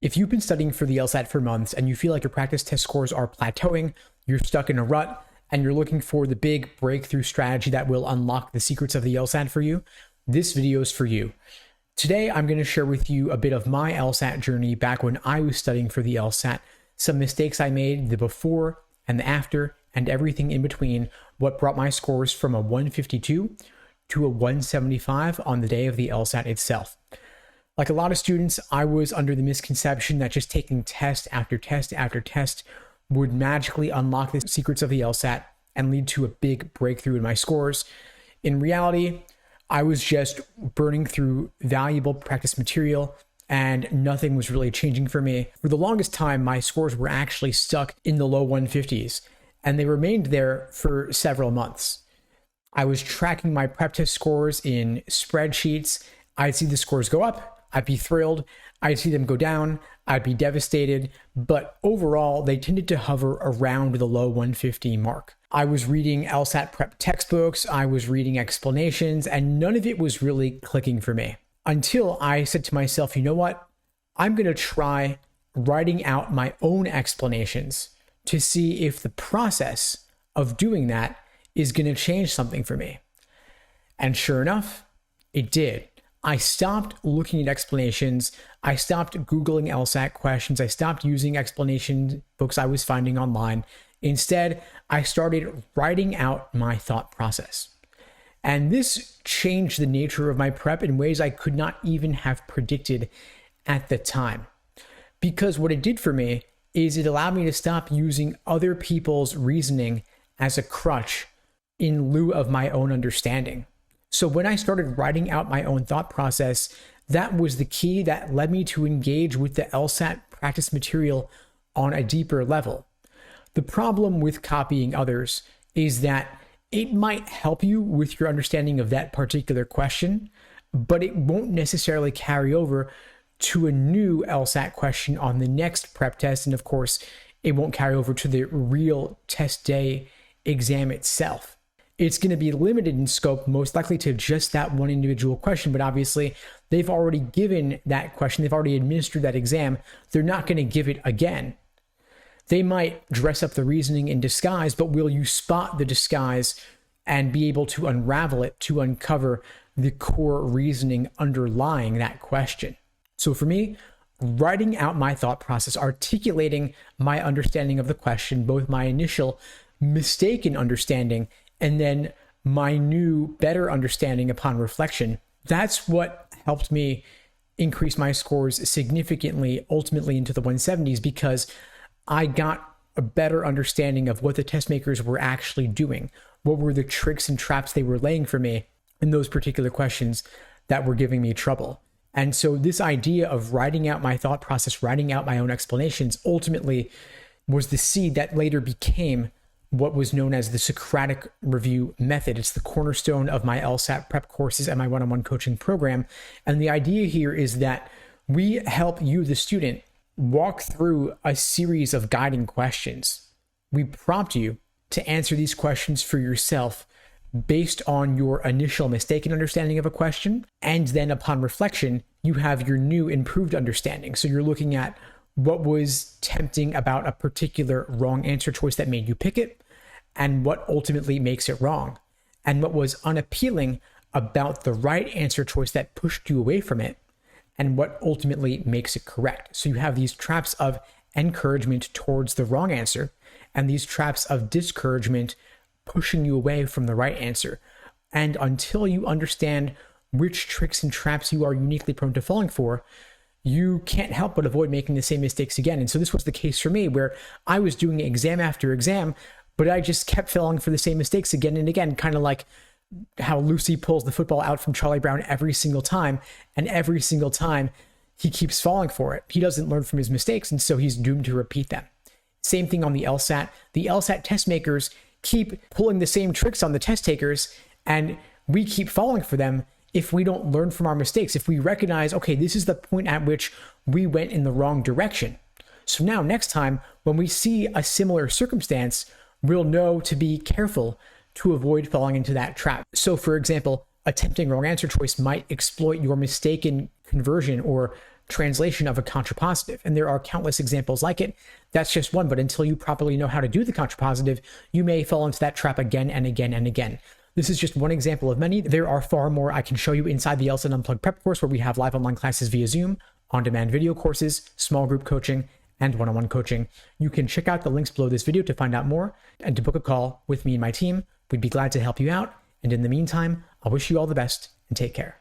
If you've been studying for the LSAT for months and you feel like your practice test scores are plateauing, you're stuck in a rut, and you're looking for the big breakthrough strategy that will unlock the secrets of the LSAT for you, this video is for you. Today, I'm going to share with you a bit of my LSAT journey back when I was studying for the LSAT, some mistakes I made, the before and the after, and everything in between, what brought my scores from a 152 to a 175 on the day of the LSAT itself. Like a lot of students, I was under the misconception that just taking test after test after test would magically unlock the secrets of the LSAT and lead to a big breakthrough in my scores. In reality, I was just burning through valuable practice material and nothing was really changing for me. For the longest time, my scores were actually stuck in the low 150s, and they remained there for several months. I was tracking my prep test scores in spreadsheets. I'd see the scores go up, I'd be thrilled. I'd see them go down, I'd be devastated. But overall, they tended to hover around the low 150 mark. I was reading LSAT prep textbooks, I was reading explanations, and none of it was really clicking for me. Until I said to myself, you know what? I'm going to try writing out my own explanations to see if the process of doing that is going to change something for me. And sure enough, it did. I stopped looking at explanations. I stopped Googling LSAT questions. I stopped using explanation books I was finding online. Instead, I started writing out my thought process. And this changed the nature of my prep in ways I could not even have predicted at the time. Because what it did for me is it allowed me to stop using other people's reasoning as a crutch in lieu of my own understanding. So when I started writing out my own thought process, that was the key that led me to engage with the LSAT practice material on a deeper level. The problem with copying others is that it might help you with your understanding of that particular question, but it won't necessarily carry over to a new LSAT question on the next prep test. And of course, it won't carry over to the real test day exam itself. It's going to be limited in scope, most likely to just that one individual question, but obviously they've already given that question, they've already administered that exam, they're not going to give it again. They might dress up the reasoning in disguise, but will you spot the disguise and be able to unravel it to uncover the core reasoning underlying that question? So for me, writing out my thought process, articulating my understanding of the question, both my initial mistaken understanding and then my new, better understanding upon reflection, that's what helped me increase my scores significantly, ultimately into the 170s, because I got a better understanding of what the test makers were actually doing. What were the tricks and traps they were laying for me in those particular questions that were giving me trouble. And so this idea of writing out my thought process, writing out my own explanations, ultimately was the seed that later became what was known as the Socratic review method. It's the cornerstone of my LSAT prep courses and my one-on-one coaching program. And the idea here is that we help you, the student, walk through a series of guiding questions. We prompt you to answer these questions for yourself based on your initial mistaken understanding of a question. And then upon reflection, you have your new improved understanding. So you're looking at what was tempting about a particular wrong answer choice that made you pick it, and what ultimately makes it wrong, and what was unappealing about the right answer choice that pushed you away from it, and what ultimately makes it correct. So you have these traps of encouragement towards the wrong answer, and these traps of discouragement pushing you away from the right answer. And until you understand which tricks and traps you are uniquely prone to falling for, you can't help but avoid making the same mistakes again. And so this was the case for me, where I was doing exam after exam, but I just kept falling for the same mistakes again and again, kind of like how Lucy pulls the football out from Charlie Brown every single time, and every single time he keeps falling for it. He doesn't learn from his mistakes, and so he's doomed to repeat them. Same thing on the LSAT. The LSAT test makers keep pulling the same tricks on the test takers, and we keep falling for them if we don't learn from our mistakes, if we recognize, okay, this is the point at which we went in the wrong direction. So now next time when we see a similar circumstance, we'll know to be careful to avoid falling into that trap. So for example, a tempting wrong answer choice might exploit your mistaken conversion or translation of a contrapositive. And there are countless examples like it. That's just one, but until you properly know how to do the contrapositive, you may fall into that trap again and again and again. This is just one example of many. There are far more I can show you inside the LSAT Unplugged prep course, where we have live online classes via Zoom, on-demand video courses, small group coaching, and one-on-one coaching. You can check out the links below this video to find out more and to book a call with me and my team. We'd be glad to help you out. And in the meantime, I wish you all the best and take care.